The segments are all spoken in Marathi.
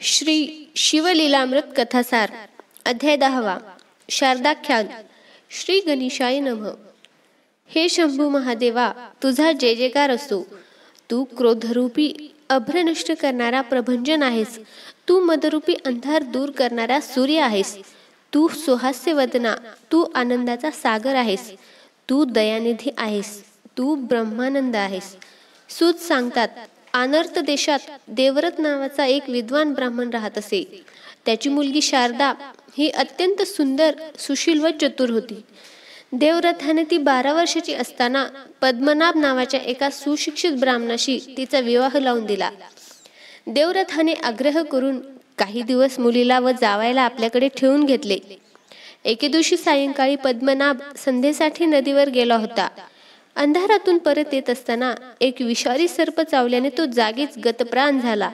श्री शिवलीलामृत कथासार अध्याय 10 शारदाख्यान. श्री गणेशाय नमः. हे शंभू महादेवा, तुझा जय जयकार असो. तू क्रोधरूपी अभ्र नष्ट करणारा प्रभंजन आहेस. तू मदरूपी अंधार दूर करणारा सूर्य आहेस. तू सुहास्यवदना, तू आनंदाचा सागर आहेस. तू दयानिधी आहेस. तू ब्रह्मानंद आहेस. सूत सांगतात, अनर्थ देशात देवव्रत नावाचा एक विद्वान ब्राह्मण राहत असे. त्याची मुलगी शारदा ही अत्यंत सुंदर, सुशील व चतुर होती. देवव्रताने ती 12 वर्षाची असताना पद्मनाभ नावाच्या एका सुशिक्षित ब्राह्मणाशी तिचा विवाह लावून दिला. देवव्रताने आग्रह करून काही दिवस मुलीला व जावायला आपल्याकडे ठेवून घेतले. एके दिवशी सायंकाळी पद्मनाभ संध्येसाठी नदीवर गेला होता. अंधारातून परत येत असताना एक विषारी सर्प चावल्याने तो जागीच गतप्राण झाला.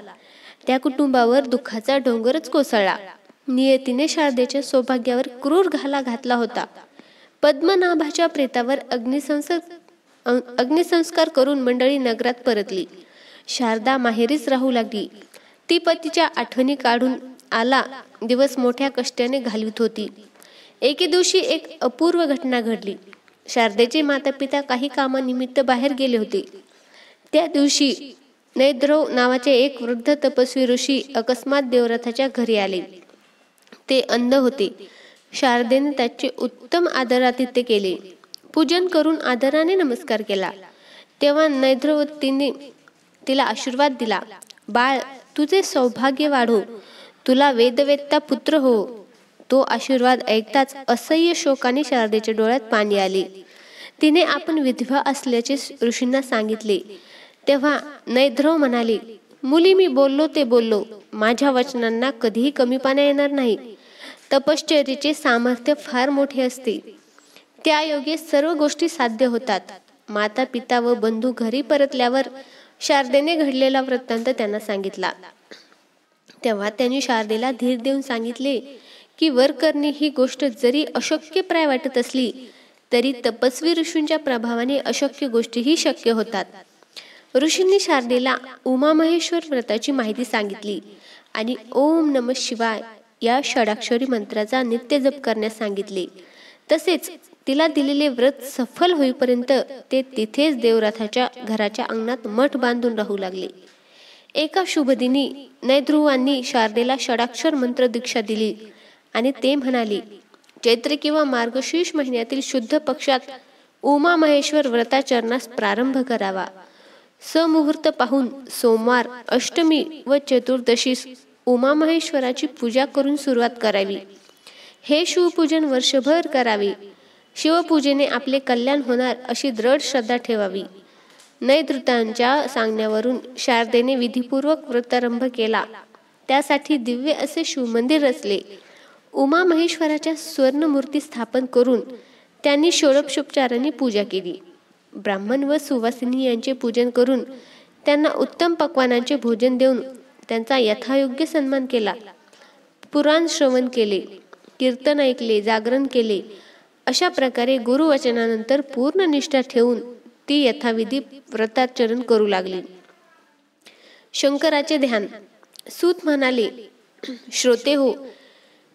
त्या कुटुंबावर दुःखाचा डोंगरच कोसळला. नियतीने शारदेच्या सौभाग्यावर क्रूर घाला घातला होता. पद्मनाभाच्या प्रेतावर अग्निसंस्कार करून मंडळी नगरात परतली. शारदा माहेरीच राहू लागली. ती पतीच्या आठवणी काढून आला दिवस मोठ्या कष्टाने घालवित होती. एके दिवशी एक अपूर्व घटना घडली. शारदेचे माता पिता काही कामानिमित्त बाहेर गेले होते. त्या दिवशी नैद्रव नावाचे एक वृद्ध तपस्वी ऋषी अकस्मात देवव्रताच्या घरी आले. ते अंध होते. शारदेने त्याचे उत्तम आदरातिथ्य केले. पूजन करून आदराने नमस्कार केला. तेव्हा नैद्रवतीने तिला आशीर्वाद दिला. बाळ, तुझे सौभाग्य वाढो. तुला वेदवेत्ता पुत्र हो. तो आशीर्वाद ऐकताच असह्य शोकाने शारदेच्या डोळ्यात पाणी आले. तिने आपण विधवा असल्याचे ऋषींना सांगितले. तेव्हा नैद्रव म्हणाले, मुली, मी बोललो ते बोललो. माझ्या वचनांना कधीही कमीपणा येणार नाही. तपश्चर्येचे सामर्थ्य फार मोठे असते. त्या योगे सर्व गोष्टी साध्य होतात. माता पिता व बंधू घरी परतल्यावर शारदेने घडलेला वृत्तांत त्यांना सांगितला. तेव्हा त्यांनी शारदेला धीर देऊन सांगितले की वर करणे ही गोष्ट जरी अशक्यप्राय वाटत असली तरी तपस्वी ऋषींच्या प्रभावाने अशक्य गोष्टीही शक्य होतात. ऋषींनी शारदेला उमामहेश्वर व्रताची माहिती सांगितली आणि ओम नमः शिवाय या षडाक्षरी मंत्राचा नित्य जप करण्यास सांगितले. तसेच तिला दिलेले व्रत सफल होईपर्यंत ते तिथेच देवव्रताच्या घराच्या अंगणात मठ बांधून राहू लागले. एका शुभदिनी नैद्रुवांनी शारदेला षडाक्षर मंत्र दीक्षा दिली आणि ते म्हणाले, चैत्र किंवा मार्गशीर्ष महिन्यातील शुद्ध पक्षात उमामहेश्वर व्रताचरणास प्रारंभ करावा. समुहूर्त पाहून सोमवार, अष्टमी व चतुर्दशीस उमामहेश्वराची पूजा करून सुरुवात करावी. हे शिवपूजन वर्षभर करावे. शिवपूजेने आपले कल्याण होणार अशी दृढ श्रद्धा ठेवावी. नैद्रुतांच्या सांगण्यावरून शारदेने विधिपूर्वक व्रतारंभ केला. त्यासाठी दिव्य असे शिवमंदिर रचले. उमामहेश्वराच्या स्वर्णमूर्ती स्थापन करून त्यांनी षोडशोपचारांनी पूजा केली. ब्राह्मण व सुवासिनी यांचे पूजन करून त्यांना उत्तम पक्वानांचे भोजन देऊन त्यांचा यथायोग्य सन्मान केला. पुराण श्रवण केले, कीर्तन ऐकले, जागरण केले. अशा प्रकारे गुरुवचनानंतर पूर्ण निष्ठा ठेवून ती यथाविधी व्रताचरण करू लागली. शंकराचे ध्यान. सूत म्हणाले, श्रोते हो,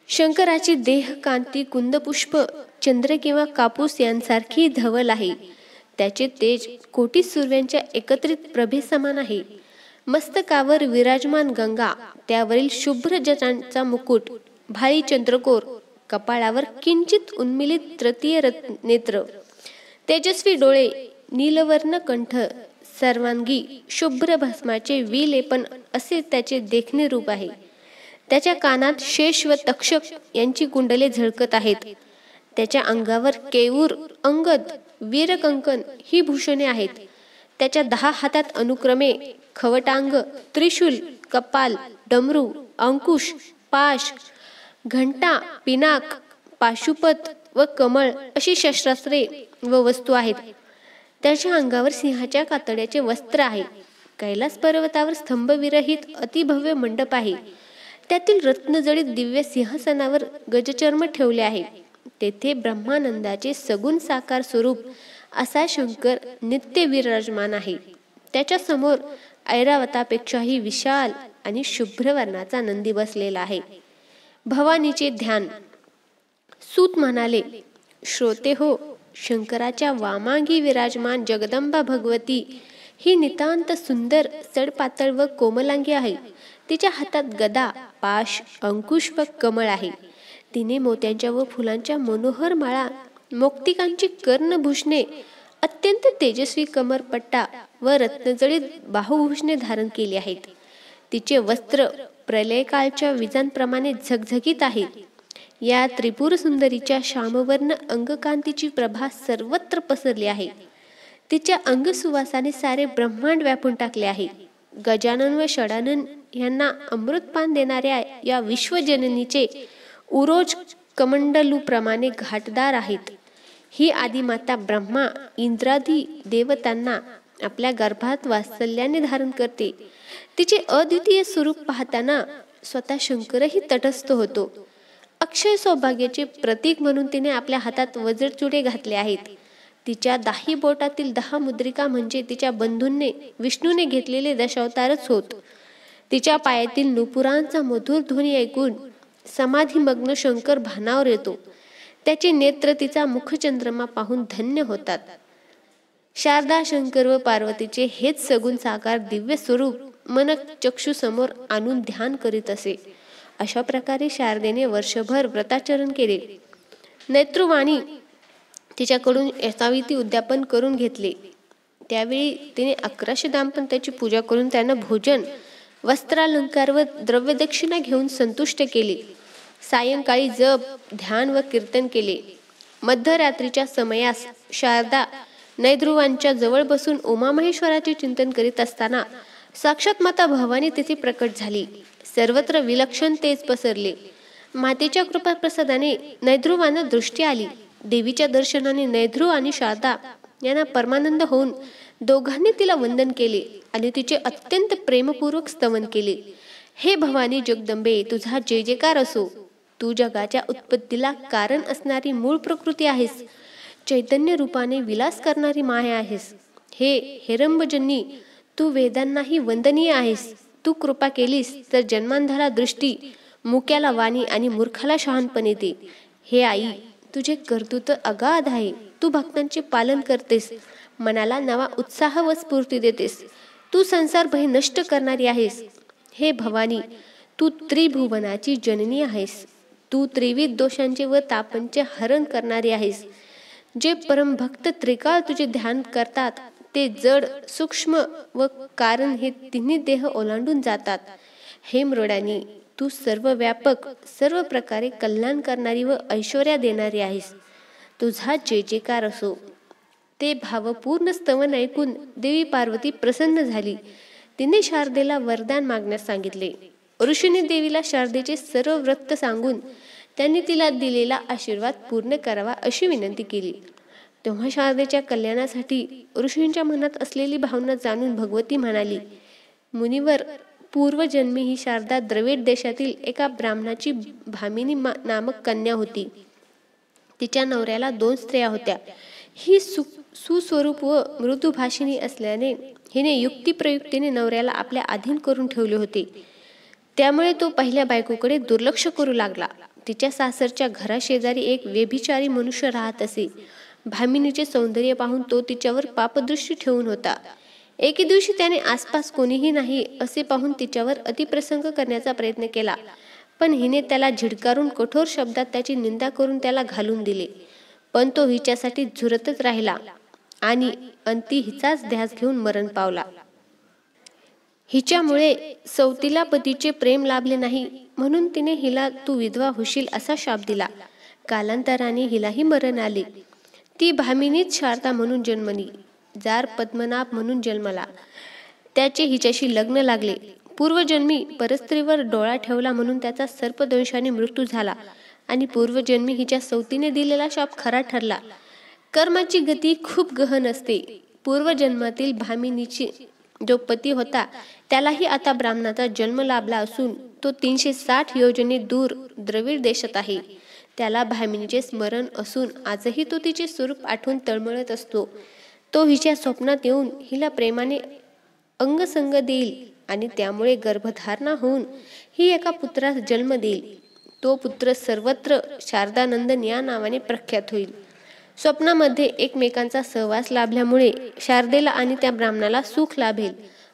शंकराची देह कांती कुंदपुष्प, चंद्र किंवा कापूस यांसारखी धवल आहे. त्याचे तेज कोटी सूर्यांच्या एकत्रित प्रभे समान आहे. मस्तकावर विराजमान गंगा, त्यावरील शुभ्र जटांचा मुकुट, भाळी चंद्रकोर, कपाळावर किंचित उन्मिलित तृतीय नेत्र, तेजस्वी डोळे, नीलवर्ण कंठ, सर्वांगी शुभ्र भस्माचे विलेपन असे त्याचे देखणे रूप आहे. त्याच्या कानात शेष व तक्षक यांची कुंडले झळकत आहेत. त्याच्या अंगावर केयूर, अंगद, वीरकंकण ही भूषणे आहेत. त्याच्या 10 हातात अनुक्रमे खवटांग, त्रिशूल, कपाल, डमरू, अंकुश, पाश, घंटा, पिनाक, पाशुपत व कमळ अशी शस्त्रास्त्रे व वस्तू आहेत. त्याच्या अंगावर सिंहाच्या कातड्याचे वस्त्र आहे. कैलास पर्वतावर स्तंभविरहित अतिभव्य मंडप आहे. त्यातील रत्नजडित दिव्य सिंहासनावर गजचर्म ठेवले आहे. तेथे ब्रह्मानंदाचे सगुण साकार स्वरूप असा शंकर नित्य विराजमान आहे. त्याच्या समोर ऐरावतापेक्षाही विशाल आणि शुभ्र वर्णाचा नंदी बसलेला आहे. भवानीचे ध्यान. सूत म्हणाले, श्रोते हो, शंकराच्या वामांगी विराजमान जगदंबा भगवती ही नितांत सुंदर, सडपातळ व कोमलांगी आहे. तिच्या हातात गदा, पाश, अंकुश व कमळ आहे. तिने मोत्यांच्या व फुलांच्या मनोहर माळा, मोक्तिकांची कर्णभूषणे, अत्यंत तेजस्वी कमरपट्टा व रत्नजळीत बाहुभूषणे धारण केली आहेत. तिचे वस्त्र प्रलयकाळच्या विजांप्रमाणे झगझगीत आहे. या त्रिपुर सुंदरीच्या श्यामवर्ण अंगकांतीची प्रभा सर्वत्र पसरली आहे. तिच्या अंगसुवासाने सारे ब्रह्मांड व्यापून टाकले आहे. गजानन व षडानन यांना अमृतपान देणाऱ्या या विश्वजननीचे उरोज कमंडलूप्रमाणे घाटदार आहेत. ही आदिमाता ब्रह्मा इंद्रादी देवतांना आपल्या गर्भात वात्सल्याने धारण करते. तिचे अद्वितीय स्वरूप पाहताना स्वतः शंकरही तटस्थ होतो. अक्षय सौभाग्याचे प्रतीक म्हणून तिने आपल्या हातात वज्रचुडे घातले आहेत. तिच्या 10 बोटातील 10 मुद्रिका म्हणजे तिच्या बंधूंनी विष्णूने घेतलेले दशावतारच होत. तिच्या पायातील नुपुरांचा मधुर ध्वनी ऐकून समाधिमग्न शंकर भानावर येतो. त्याचे नेत्र तिचा मुखचंद्रमा पाहून धन्य होतात. शारदा शंकर व पार्वतीचे हेच सगुण साकार दिव्य स्वरूप मन चक्षुसमोर आणून ध्यान करीत असे. अशा प्रकारे शारदेने वर्षभर व्रताचरण केले. नेत्रुवाणी तिच्याकडून यथाविधी उद्यापन करून घेतले. त्यावेळी तिने 1100 दाम्पत्याची पूजा करून त्यांना भोजन, वस्त्रालंकार व द्रव्यदक्षिणा घेऊन संतुष्ट केले. सायंकाळी जप, ध्यान व कीर्तन केले. मध्यरात्रीच्या समयास शारदा नैध्रुवांच्या जवळ बसून उमामहेश्वराचे चिंतन करीत असताना साक्षात माता भवानी तिथे प्रकट झाली. सर्वत्र विलक्षण तेज पसरले. मातेच्या कृपाप्रसादाने नैध्रुवांना दृष्टी आली. देवीच्या दर्शनाने नैध्रुव आणि शारदा यांना परमानंद होऊन दोघांनी तिला वंदन केले आणि तिचे अत्यंत प्रेमपूर्वक स्तवन केले. हे भवानी जगदंबे, तुझा जय जयकार असो. तू जगाच्या उत्पत्तीला कारण असणारी मूळ प्रकृती आहेस. चैतन्य रूपाने विलास करणारी माया आहेस. हे हेरंबजनी, तू वेदांनाही वंदनीय आहेस. तू कृपा केलीस तर जन्मांधाला दृष्टी, मुक्याला वाणी आणि मूर्खाला शहाणपण येते. हे आई, तुझे कर्तृत्व अगाध आहे. तू भक्तांचे पालन करतेस, मनाला नवा उत्साह व स्फूर्ती देतेस. तू संसार भय नष्ट करणारी आहेस. हे भवानी, तू त्रिभुवनाची जननी आहेस. तू त्रिविध दोषांचे व तापांचे हरण करणारी आहेस. जे परमभक्त त्रिकाळ तुझे ध्यान करतात ते जड, सूक्ष्म व कारण हे तिन्ही देह ओलांडून जातात. हे मृडानी, तू सर्व व्यापक, सर्व प्रकारे कल्याण करणारी व ऐश्वर्या देणारी आहेस. तुझा जय जयकार असो. ते भावपूर्ण स्तवन ऐकून देवी पार्वती प्रसन्न झाली. तिने शारदेला वरदान मागण्यास सांगितले. ऋषीने देवीला शारदेचे सर्व व्रत सांगून त्यांनी तिला दिलेला आशीर्वाद पूर्ण करावा अशी विनंती केली. तेव्हा शारदेच्या कल्याणासाठी ऋषींच्या मनात असलेली भावना जाणून भगवती म्हणाली, मुनिवर, पूर्वजन्मी ही शारदा द्रविड देशातील एका ब्राह्मणाची भामिनी नामक कन्या होती. तिच्या नवऱ्याला 2 स्त्रिया होत्या. ही सुस्वरूप व मृदुभाषिणी असल्याने हिने युक्तिप्रयुक्तीने नवऱ्याला आपल्या अधीन करून ठेवले होते. त्यामुळे तो पहिल्या बायकोकडे दुर्लक्ष करू लागला. तिच्या सासरच्या घराशेजारी एक व्यभिचारी मनुष्य राहत असे. भामिनीचे सौंदर्य पाहून तो तिच्यावर पापदृष्टी ठेवून होता. एके दिवशी त्याने आसपास कोणीही नाही असे पाहून तिच्यावर अतिप्रसंग करण्याचा प्रयत्न केला, पण हिने त्याला झिडकारून कठोर शब्दात त्याची निंदा करून त्याला घालून दिले. पण तो हिच्यासाठी झुरतच राहिला आणि अंती हिचाच ध्यास घेऊन मरण पावला. हिच्यामुळे सौतीला पतीचे प्रेम लाभले नाही म्हणून तिने हिला तू विधवा होशील असा शाप दिला. कालांतराने हिलाही मरण आले. ती भामिनीच शारदा म्हणून जन्मली. जार पद्मनाभ म्हणून जन्मला. त्याचे हिच्याशी लग्न लागले. पूर्वजन्मी परस्त्रीवर डोळा ठेवला म्हणून त्याचा सर्पदंशाने मृत्यू झाला आणि पूर्वजन्मी हिच्या सौतीने दिलेला शाप खरा ठरला. कर्माची गती खूप गहन असते. पूर्वजन्मातील भामिनीची जो पती होता त्यालाही आता ब्राह्मणाचा जन्म लाभला असून तो 360 योजने दूर द्रविड देशात आहे. त्याला भामिनीचे स्मरण असून आजही तो तिचे स्वरूप आठवून तळमळत असतो. तो हिच्या स्वप्नात येऊन हिला प्रेमाने अंगसंग देईल आणि त्यामुळे गर्भधारणा होऊन ही एका पुत्रास जन्म देईल. तो पुत्र सर्वत्र शारदानंदन या नावाने प्रख्यात होईल. स्वप्नामध्ये एकमेकांचा सहवास लाभल्यामुळे शारदेला आणि त्या ब्राह्मणाला सुख लाभेल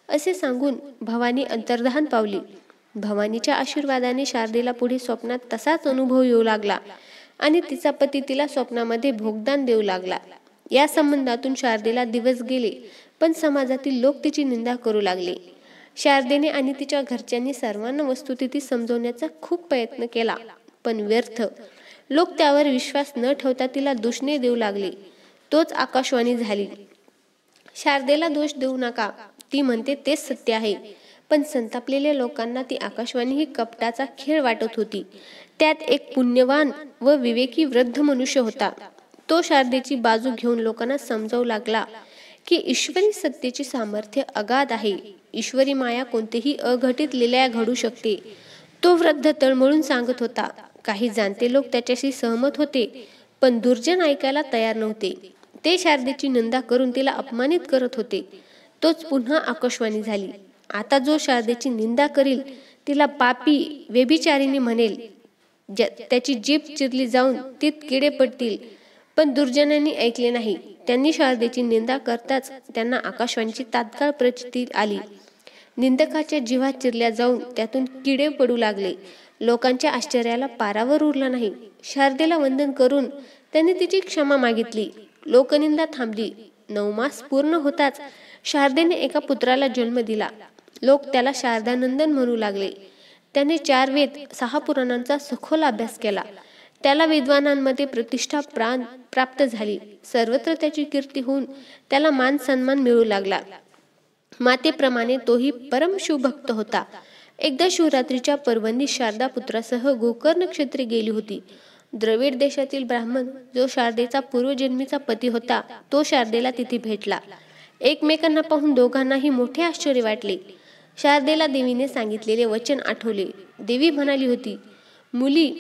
असे सांगून भवानी अंतर्धान पावली. भवानीच्या आशीर्वादाने शारदेला पुढे स्वप्नात तसाच अनुभव येऊ लागला आणि तिचा पती तिला स्वप्नामध्ये भोगदान देऊ लागला. या संबंधातून शारदेला दिवस गेले, पण समाजातील लोक तिची निंदा करू लागले. शारदेने आणि तिच्या घरच्यांनी सर्वांना वस्तुस्थिती समजवण्याचा खूप प्रयत्न केला, पण व्यर्थ. लोक त्यावर विश्वास न ठेवता तिला दूषणे देऊ लागले. तोच आकाशवाणी झाली. शारदेला दोष देऊ नका, ती म्हणते तेच सत्य आहे. पण संतापलेल्या लोकांना ती आकाशवाणी ही कपटाचा खेळ वाटत होती. त्यात एक पुण्यवान व विवेकी वृद्ध मनुष्य होता. तो शारदेची बाजू घेऊन लोकांना समजावू लागला की ईश्वरी सत्तेचे सामर्थ्य अगाध आहे. ईश्वरी माया कोणतेही अघटित लीला घडू शकते. तो वृद्ध तळमळून सांगत होता. काही जाणते लोक त्याच्याशी सहमत होते, पण दुर्जन ऐकायला तयार नव्हते. ते शारदेची निंदा करून तिला अपमानित करत होते. तोच पुन्हा आकाशवाणी झाली. आता जो शारदेची निंदा करील तिला पापी व्यभिचारिणी म्हणेल. त्याची जीभ चिरली जाऊन तीत किडे पडतील. पण दुर्जनांनी ऐकले नाही. त्यांनी शारदेची निंदा करताच त्यांना आकाशवाणीची तात्काळ प्रचिती आली. निंदकाच्या जीवात चिरल्या जाऊन त्यातून किडे पडू लागले. लोकांच्या आश्चर्याला पारावर उरला नाही. शारदेला वंदन करून त्यांनी तिची क्षमा मागितली. लोकनिंदा थांबली. 9 मास पूर्ण होताच शारदेने एका पुत्राला जन्म दिला. लोक त्याला शारदानंदन म्हणू लागले. त्याने 4 वेद 6 पुराणांचा सखोल अभ्यास केला. त्याला विद्वानांमध्ये प्रतिष्ठा प्राप्त झाली. सर्वत्र त्याची कीर्ती होऊन त्याला मान सन्मान मिळू लागला. मातेप्रमाणे तोही परम शिवभक्त होता. एकदा शिवरात्रीच्या पर्वणी शारदा पुत्रासह गोकर्ण क्षेत्री गेली होती. द्रविड देशातील ब्राह्मण जो शारदेचा पूर्वजन्मीचा पती होता, तो शारदेला तिथे भेटला. एकमेकांना पाहून दोघांनाही मोठे आश्चर्य वाटले. शारदेला देवीने सांगितलेले वचन आठवले. देवी म्हणाली होती, मुली,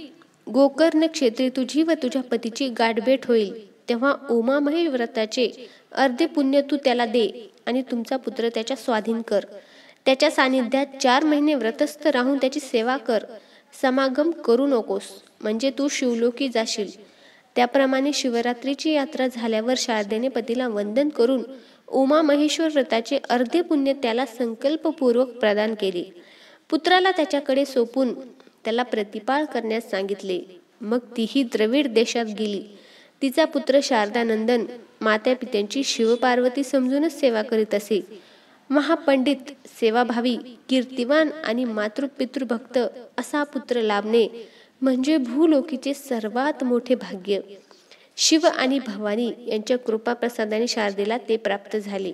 गोकर्ण क्षेत्री तुझी व तुझ्या पतीची गाठभेट होईल. तेव्हा उमामहेश व्रताचे अर्धे पुण्य तू त्याला दे आणि तुमचा पुत्र त्याच्या स्वाधीन कर. त्याच्या सानिध्यात 4 महिने व्रतस्थ राहून त्याची सेवा कर. समागम करू नकोस, म्हणजे तू शिवलोकी जाशील. त्याप्रमाणे शिवरात्रीची यात्रा झाल्यावर शारदेने पतीला वंदन करून उमामहेश्वर व्रताचे अर्धे पुण्य त्याला संकल्पपूर्वक प्रदान केले. पुत्राला त्याच्याकडे सोपून त्याला प्रतिपाळ करण्यास सांगितले. मग तीही द्रविड देशात गेली. तिचा पुत्र शारदानंदन मातापित्यांची शिवपार्वती समजूनच सेवा करीत असे. महापंडित, सेवाभावी, कीर्तिवान आणि मातृपितृभक्त असा पुत्र लाभणे म्हणजे भूलोकीचे सर्वात मोठे भाग्य. शिव आणि भवानी यांच्या कृपाप्रसादाने शारदेला ते प्राप्त झाले.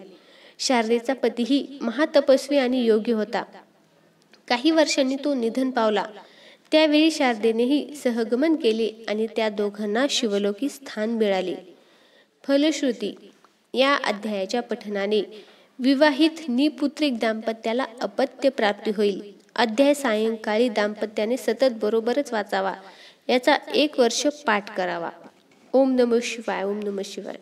शारदेचा पतीही महातपस्वी आणि योगी होता. काही वर्षांनी तो निधन पावला. त्यावेळी शारदेनेही सहगमन केले आणि त्या दोघांना शिवलोकी स्थान मिळाले. फलश्रुती, या अध्यायाच्या पठनाने विवाहित निपुत्रिक दाम्पत्याला अपत्य प्राप्ती होईल. अध्याय सायंकाळी दाम्पत्याने सतत बरोबरच वाचावा. याचा 1 वर्ष पाठ करावा. ओम नमः शिवाय. ओम नमः शिवाय.